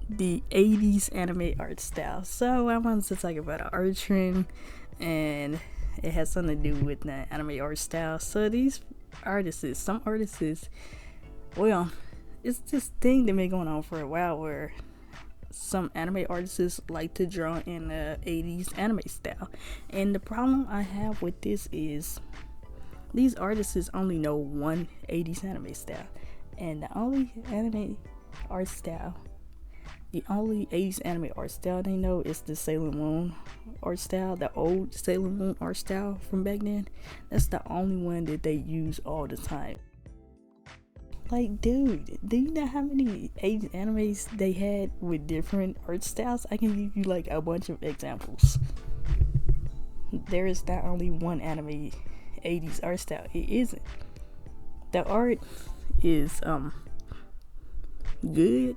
the 80s anime art style. So I wanted to talk about an art trend, and it has something to do with the anime art style. So these some artists, well, it's this thing that been going on for a while where some anime artists like to draw in the 80s anime style. And the problem I have with this is these artists only know one 80s anime style. And the only 80s anime art style they know is the Sailor Moon art style, the old Sailor Moon art style from back then. That's the only one that they use all the time. Like, dude, do you know how many 80s animes they had with different art styles? I can give you like a bunch of examples. There is not only one anime 80s art style. It isn't. The art is good.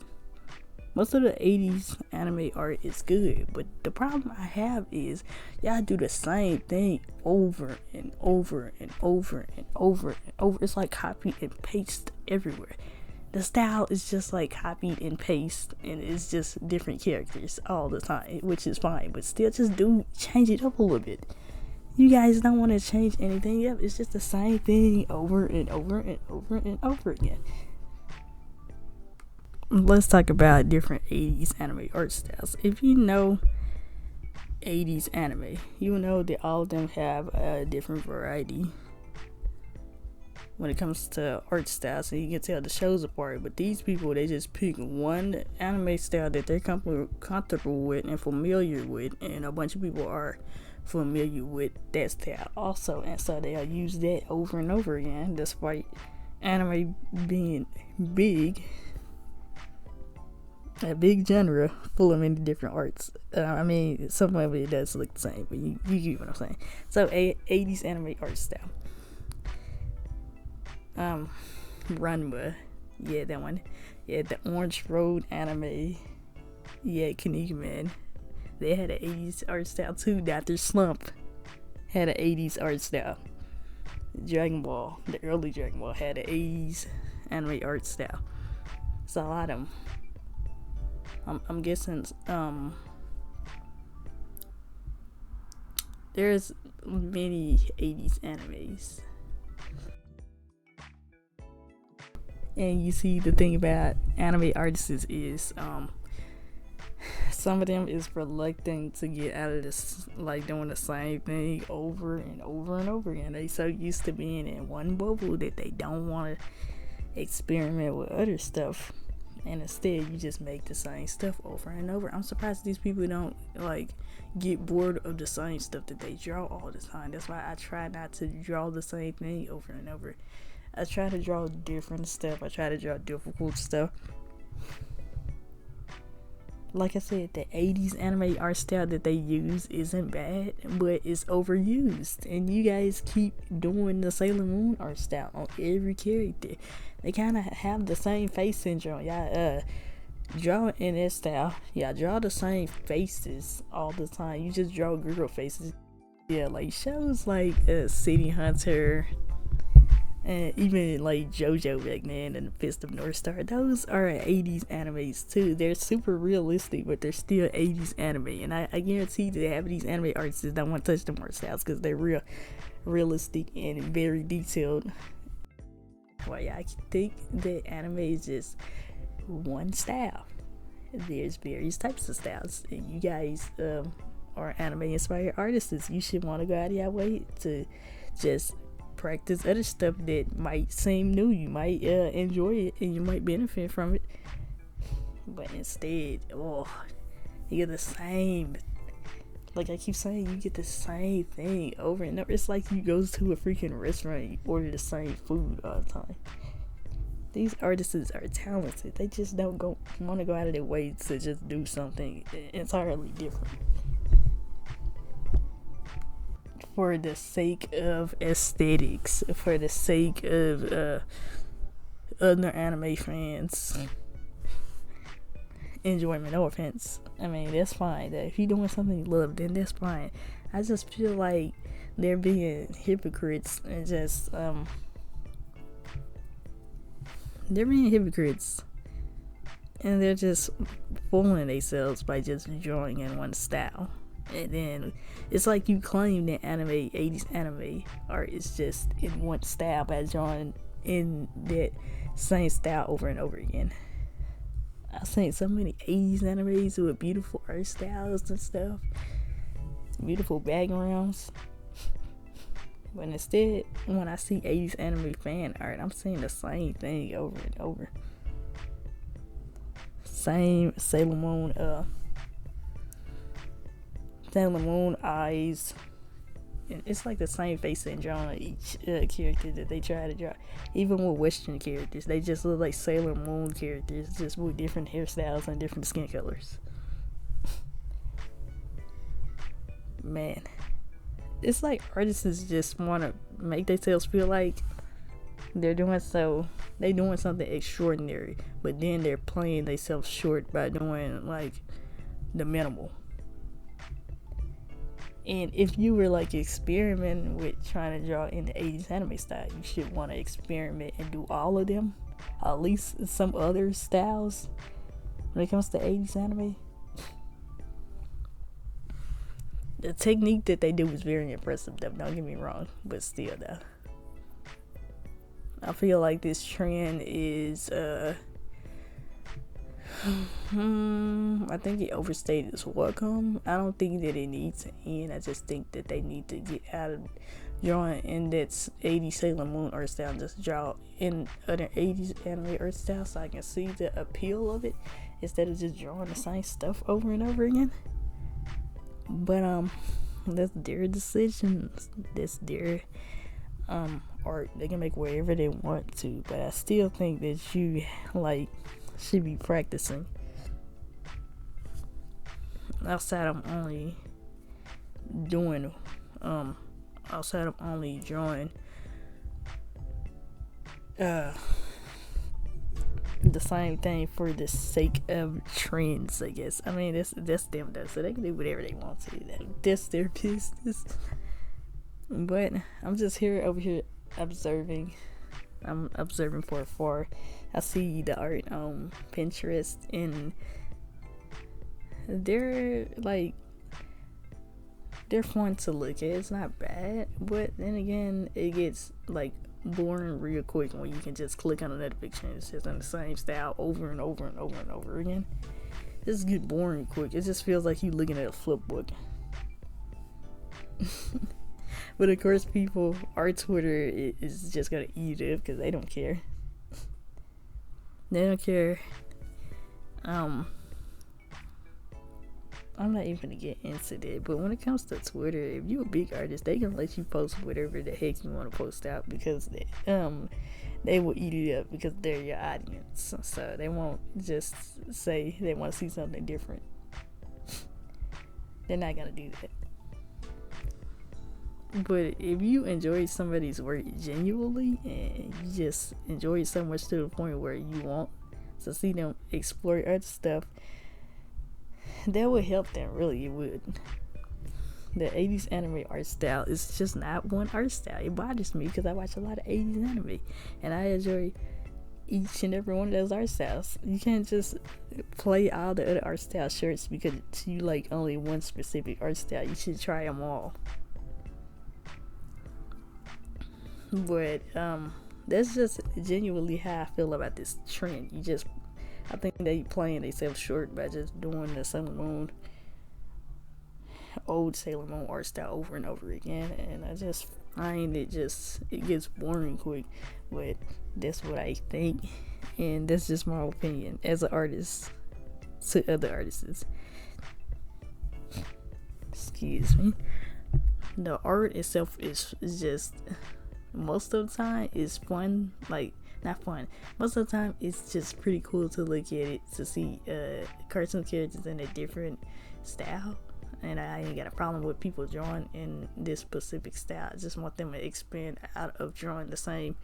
Most of the 80s anime art is good, but the problem I have is y'all do the same thing over and over and over and over and over. It's like copy and paste everywhere. The style is just like copied and paste, and it's just different characters all the time, which is fine, but still just change it up a little bit. You guys don't want to change anything up. It's just the same thing over and over and over and over again. Let's talk about different 80s anime art styles. If you know 80s anime, you know that all of them have a different variety when it comes to art styles, so you can tell the shows apart. But these people, they just pick one anime style that they're comfortable with and familiar with, and a bunch of people are familiar with that style also, and so they'll use that over and over again, despite anime being a big genre full of many different arts. Some of it does look the same, but you get what I'm saying. So 80s anime art style. Ranma, yeah, that one. Yeah, the Orange Road anime. Yeah, Kinnikuman. They had an 80s art style too. Dr. Slump had an 80s art style. Dragon Ball, the early Dragon Ball, had an 80s anime art style. So a lot of them. I'm guessing there's many 80s animes. And you see, the thing about anime artists is some of them is reluctant to get out of this, like doing the same thing over and over and over again. They so used to being in one bubble that they don't want to experiment with other stuff, and instead you just make the same stuff over and over. I'm surprised these people don't like get bored of the same stuff that they draw all the time. That's why I try not to draw the same thing over and over. I try to draw different stuff. I try to draw difficult stuff. Like I said, the 80s anime art style that they use isn't bad, but it's overused. And you guys keep doing the Sailor Moon art style on every character. They kind of have the same face syndrome. Y'all draw in that style. Yeah, draw the same faces all the time. You just draw girl faces. Yeah, like shows like City Hunter, and even like JoJo back then and the Fist of North Star. Those are 80s animes too. They're super realistic, but they're still 80s anime. And I guarantee that half of these anime artists don't want to touch them art styles because they're realistic and very detailed. Well, yeah, I think that anime is just one style. There's various types of styles, and you guys are anime inspired artists. You should want to go out of your way to just practice other stuff that might seem new. You might enjoy it and you might benefit from it, but instead, you get the same, like I keep saying, you get the same thing over and over. It's like you go to a freaking restaurant and you order the same food all the time. These artists are talented. They just don't want to go out of their way to just do something entirely different for the sake of aesthetics, for the sake of other anime fans' enjoyment. No offense. I mean, that's fine. If you're doing something you love, then that's fine. I just feel like they're being hypocrites and just they're being hypocrites, and they're just fooling themselves by just drawing in one style. And then it's like you claim that 80s anime art is just in one style by drawing in that same style over and over again. I've seen so many 80s animes with beautiful art styles and stuff, beautiful backgrounds. But instead, when I see 80s anime fan art, I'm seeing the same thing over and over. Same Sailor Moon eyes. It's like the same face and drawing each character that they try to draw. Even with Western characters, they just look like Sailor Moon characters, just with different hairstyles and different skin colors. Man, it's like artists just want to make themselves feel like they're doing something extraordinary, but then they're playing themselves short by doing like the minimal. And if you were like experimenting with trying to draw in the 80s anime style, you should want to experiment and do all of them, at least some other styles when it comes to 80s anime. The technique that they do is very impressive though, don't get me wrong, but still though, I feel like this trend is I think it overstayed its welcome. I don't think that it needs to end. I just think that they need to get out of drawing in that 80s Sailor Moon art style and just draw in other 80s anime art style so I can see the appeal of it instead of just drawing the same stuff over and over again. But that's their decisions. That's their art. They can make whatever they want to, but I still think that you should be practicing outside of only drawing the same thing for the sake of trends, I guess. I mean, that's them though, so they can do whatever they want to. That's their business. But I'm just over here observing. I'm observing from afar. I see the art on Pinterest, and they're fun to look at. It's not bad, but then again, it gets like boring real quick when you can just click on another picture and it's just in the same style over and over and over and over again. It just get boring quick. It just feels like you looking at a flip book. But of course, our Twitter is just gonna eat it up because they don't care. They don't care. I'm not even gonna get into that, but when it comes to Twitter, if you a big artist, they can let you post whatever the heck you want to post out because they will eat it up because they're your audience. So they won't just say they want to see something different. They're not gonna do that. But if you enjoy somebody's work genuinely and you just enjoy it so much to the point where you want to see them explore other stuff, that would help them, really, it would. The 80s anime art style is just not one art style. It bothers me because I watch a lot of 80s anime and I enjoy each and every one of those art styles. You can't just play all the other art style shirts because you like only one specific art style. You should try them all. But that's just genuinely how I feel about this trend. I think they playing themselves short by just doing the old Sailor Moon art style over and over again, and I just find it gets boring quick. But that's what I think, and that's just my opinion as an artist to other artists. Excuse me. The art itself is just, most of the time is fun, not fun. Most of the time it's just pretty cool to look at it, to see cartoon characters in a different style. And I ain't got a problem with people drawing in this specific style. I just want them to expand out of drawing the same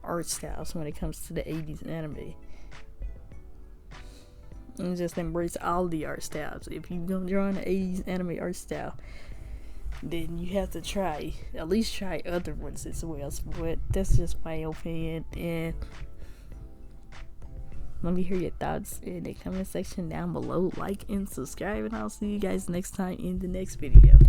art styles when it comes to the 80s anime. And just embrace all the art styles. If you're gonna draw an 80s anime art style, then you have to at least try other ones as well. But that's just my opinion, and Let me hear your thoughts in the comment section down below. Like and subscribe, and I'll see you guys next time in the next video.